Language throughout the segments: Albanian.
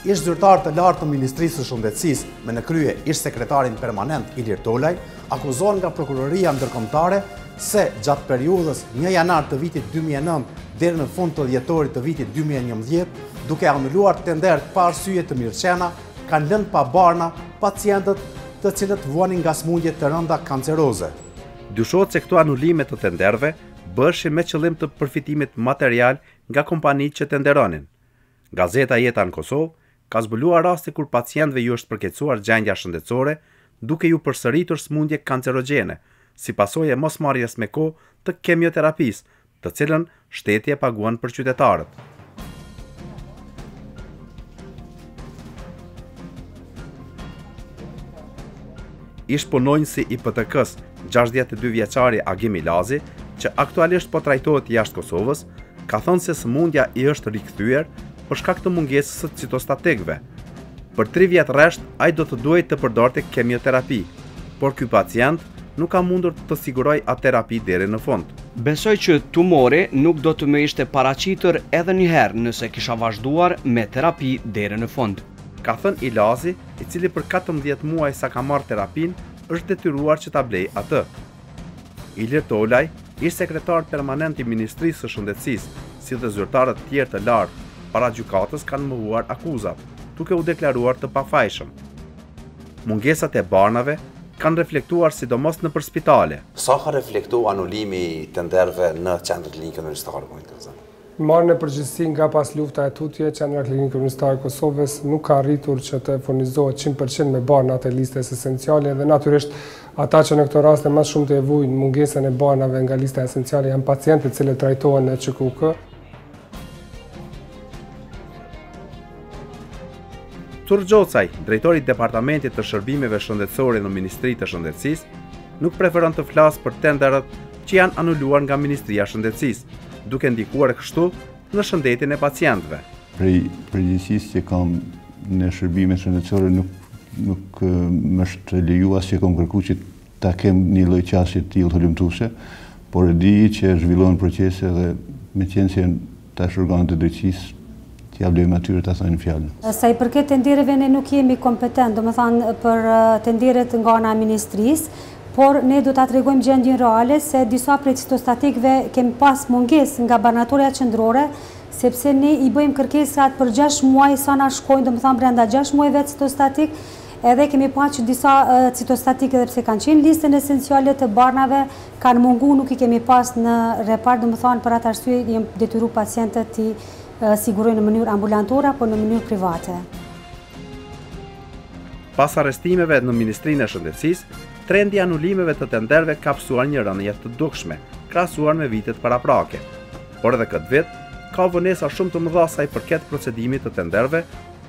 Ish zyrtar të lartë të Ministrisë së Shëndetësisë me në krye ish sekretarin permanent Ilir Tolaj akuzohen nga prokuroria ndërkombëtare se gjatë periudhës 1 janar të vitit 2009 deri në fund të dhjetorit të vitit 2011, duke anuluar tendert pa arsye të mirëqenia, kanë lënë pa barna pacientët të cilët vuanin nga smundje të rënda kanceroze. Dyshohet se këto anulime të tenderve bëshin me qëllim të përfitimit material nga kompanitë që tenderonin. Gazeta Jeta në Kosovë ka zbuluar raste kur pacientëve ju është përkeqësuar gjendja shëndetësore duke ju përsëritur smundje kancerogjene, si pasojë e mosmarrjes me kohë të kemioterapisë, të cilën shteti e paguan për qytetarët. Ish punonjësi i PTK-s 62 vjeçari Agim Ilazi, që aktualisht po trajtohet jashtë Kosovës, ka thënë se sëmundja i është rikthyer për shkak të mungesës së citostatikëve. Për 3 vjet rresht, ai do të duhej të përdorte kemioterapi, por ky pacient nuk ka mundur të siguroj atë terapi deri në fund. Besoj që tumori nuk do të më ishte paraqitur edhe një herë nëse kisha vazhduar me terapi deri në fund, ka thënë Ilazi, i cili për 14 muaj sa ka marrë terapin, është detyruar që ta blej atë. Ilir Tolaj, ish sekretar permanent i Ministrisë së Shëndetësisë, si dhe zyrtarët tjerë të lartë para gjykatës kanë mohuar akuzat, duke u deklaruar të pafajshëm. Mungesat e barnave kanë reflektuar sidomos në spitale. Sa ka reflektuar anulimi i tenderëve në Qendrën Klinike Universitare? Marrë në përgjithësi nga pas lufta e tutje, Qendra Klinike Universitare e Kosovës nuk ka arritur që të furnizohet 100% me barnat e listës esenciale dhe natyrisht ata që në këto raste më shumë të evojnë mungesën e barnave nga lista esenciale janë pacientët që trajtohen në QKK. Tur Gjocaj, drejtori i Departamentit të Shërbimeve Shëndetësore në Ministrinë të Shëndetësisë, nuk preferon të flasë për tenderët që janë anuluar nga Ministria e Shëndetësisë, duke ndikuar kështu në shëndetin e pacientëve. Prej përgjegjësisë që kam në shërbimet shëndetësore nuk më është lejuar që kam kërkuar që ta kem një lloj qasje të tillë të lumtuese, por e di që zhvillohen procese dhe me qenë se tash organet e drejtësisë t'ja blejmë atyre ta thënë fjalën. Sa i përket tendereve ne nuk jemi kompetent, domethënë për tenderet nga ana e ministrisë, por ne do ta tregojmë gjendjen reale se disa prej citostatikëve kemi pas mungesë nga barnatoria qendrore, sepse ne i bëjmë kërkesat për 6 muaj sa na shkojnë, domethënë brenda 6 muajve citostatik, edhe kemi pasur që disa citostatikë edhe pse kanë qenë listën esenciale të barnave, kanë mungu, nuk i kemi pas në repart, domethënë për atë arsye jemi detyruar pacientët të sigurojnë në mënyrë ambulantore apo në mënyrë private. Pas arrestimeve në Ministrinë e Shëndetësisë, trendi i anulimeve të tenderëve ka psuar një rënje të dukshme, krahasuar me vitet paraprake. Por edhe këtë vit, ka vonesa shumë të mëdha sa i përket procedimit të tenderëve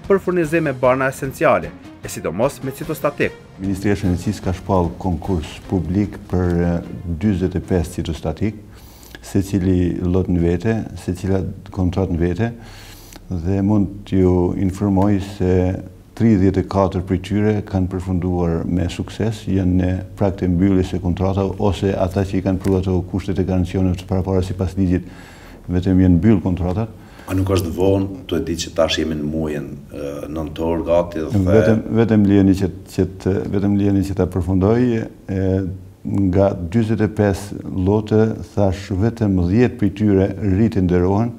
për furnizim me barna esenciale, e sidomos me citostatik. Ministria e Shëndetësisë ka shpall konkurs publik për 45 citostatik, se cili lot në vete, se cila kontrat në vete, dhe mund t'ju informoj se 34 për tyre kanë përfunduar me sukses, janë në prag të mbylljes së kontratave, ose ata që i kanë pruar ato kushtet e garancionit parapara sipas ligjit, vetëm janë mbyll kontratat. A nuk është vonë, të e di që tash jemi në muajin nëntor gati dhe... Vetëm lijeni që ta përfundoj, nga 45 lote, thash vetëm 10 për tyre rritin nderohen,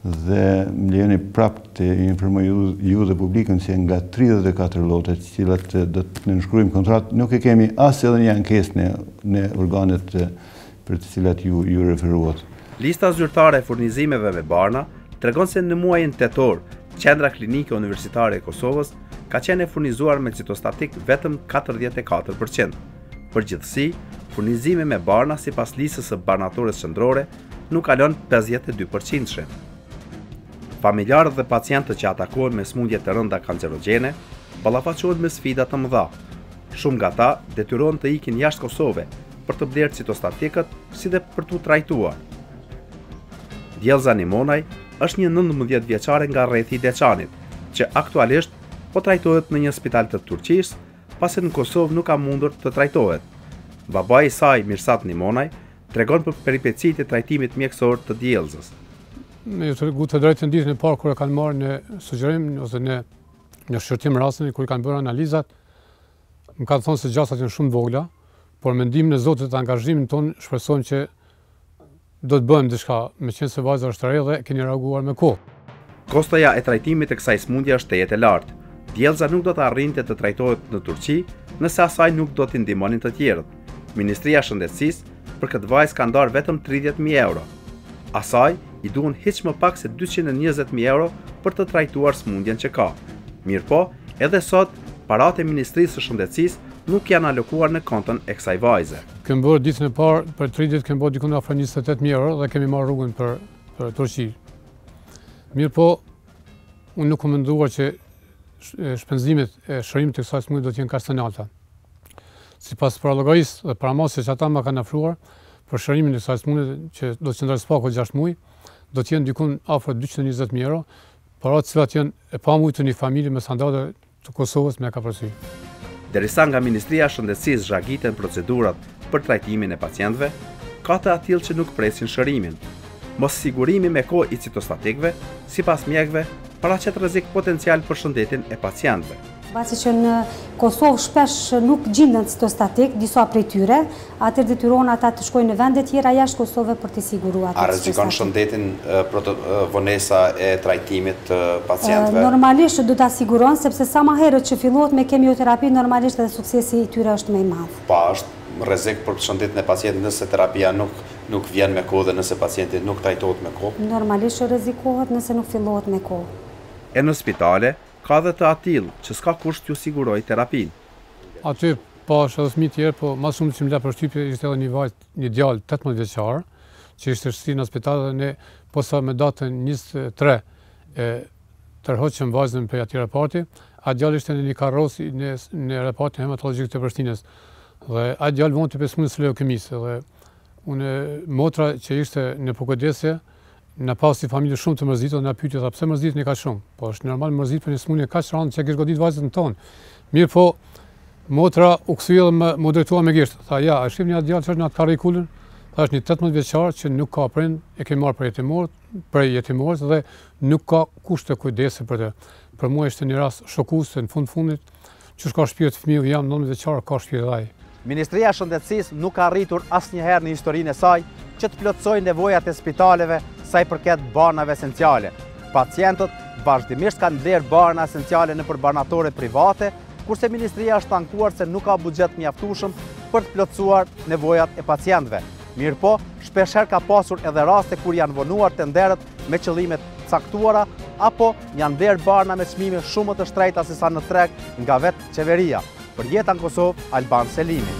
dhe më lijeni prapë të informoj ju dhe publikën se nga 34 lote të cilat do të nënshkruajmë kontratë, nuk e kemi as edhe një ankesë në organet për të cilat ju referuat. Lista zyrtare e furnizimeve me barna tregon se në muajin tetor, Qendra Klinike Universitare e Kosovës ka qenë e furnizuar me citostatik vetëm 44%. Përgjithësi, furnizimi me barna sipas listës së barnatores qendrore nuk kalon 52%. Familjarët dhe pacientët që atakohen me smundje të rënda kancerogjene ballafaqohen me sfida të mëdha. Shumë nga ata detyrohen të ikin jashtë Kosovë për të blerë citostatikët si dhe për t'u trajtuar. Djelza Nimonaj është një 19 vjeçare nga rrethi i Deçanit, që aktualisht po trajtohet në një spital të Turqisë, pasi në Kosovë nuk ka mundur të trajtohet. Babai i saj, Mirsat Nimonaj, tregon për peripecitë e trajtimit mjekësor të djelzës. Me ju tregu të drejtën ditën e parë kur e kanë marrë në sugjerim ose në Në shqyrtim rastin, kur i kanë bërë analizat, më kanë thonë se gjasat janë shumë vogla, por mendimin e Zotit të angazhimin tonë shpresojmë që do të bëjmë diçka, meqense vajza është e re dhe keni reaguar me kohë. Kostoja e trajtimit të kësaj sëmundje është tejet e lartë. Djelza nuk do të arrinte të trajtohet në Turqi, nëse asaj nuk do t'i ndihmonin të tjerët. Ministria e Shëndetësisë për këtë vajzë ka ndarë vetëm 30.000 euro. Asaj i duhen hiç më pak se 220.000 euro për të trajtuar sëmundjen që ka. Mirëpo, edhe sot paratë e Ministrisë së Shëndetësisë nuk janë alokuar në kontën e kësaj vajze. Kemë bërë ditën e parë, për 3 ditë kemë bërë dikun afër 28.000 euro dhe kemi marrë rrugën për Turqi. Mirëpo, unë nuk kam menduar që shpenzimet e shërimit të kësaj sëmundje do të jenë kaq të larta. Sipas paralogërisë dhe paramasjes që ata më kanë ofruar për shërimin e kësaj sëmundje që do të qëndrojë spaku 6 muaj, do të jenë dikun afër 220.000 euro, para të cilat janë e pamujtë një familje me standarde të Kosovës me ka përsi. Derisa nga Ministria e Shëndetësisë zhagiten procedurat për trajtimin e pacientëve, ka të atill që nuk presin shërimin. Mos sigurimi me kohë i citostatikëve, sipas mjekëve, paraqet rrezik potencial për shëndetin e pacientëve. Pasi që në Kosovë shpesh nuk gjenden citostatik, disa prej tyre, atëherë detyrohen ata të shkojnë në vende tjera jashtë Kosovës për të siguruar. A rrezikon shëndetin vonesa e trajtimit të pacientëve? Normalisht do ta siguron, sepse sa më herët që fillohet me kemioterapi, normalisht edhe suksesi i tyre është më i madh. Pa, është rrezik për shëndetin e pacientit nëse terapia nuk vjen me kohë dhe nëse pacienti nuk trajtohet me kohë? Normalisht rrezikohet nëse nuk fillohet me kohë. E në spitale, ka dhe të atill që s'ka kusht t'ju siguroj terapinë. Aty pash edhe fëmijë tjerë, po më shumë që më la përshtypje ishte edhe një djalë 18 vjeçar, që ishte shtinë në spital dhe ne posa me datën 23 tërhoqëm vajzën për aty reparti. A djalë ishte në një karrosi në repartin hematologjik të Prishtinës. Dhe a djalë vonë të 5 muaj leukemisë dhe unë motra që ishte në përkujdesje në pas si familje shumë të mërzitur, në pyetje tha pse mërzitni kaq shumë. Po është normal mërzit për një sëmundje kaq rëndë që kish godit vajzën tonë. Mirë po, motra u kthye dhe më drejtua me gisht. Tha ja, a shihni atë djalë që është në atë karrikulën? Tha është një 18 vjeçar që nuk ka prind, e kemi marrë për jetimorës dhe nuk ka kushte kujdese për të. Për mua ishte një rast shokues se në fundit që ka shtëpi të fëmijëve jam 19 vjeçar, ka shtëpi dhe ai. Ministria e Shëndetësisë nuk ka arritur asnjëherë në historinë e saj që të plotësojë nevojat e spitaleve sa i përket banave esenciale. Pacientët vazhdimisht kanë blerë bana esenciale nëpër banatore private, kurse Ministria është ankuar se nuk ka buxhet mjaftueshëm për të plotësuar nevojat e pacientëve. Mirëpo, shpeshherë ka pasur edhe raste kur janë vonuar tenderët me qëllime të caktuara apo janë blerë bana me çmime shumë më të shtrejta se sa në treg nga vetë qeveria. Për Jetën Kosovë, Alban Selimi.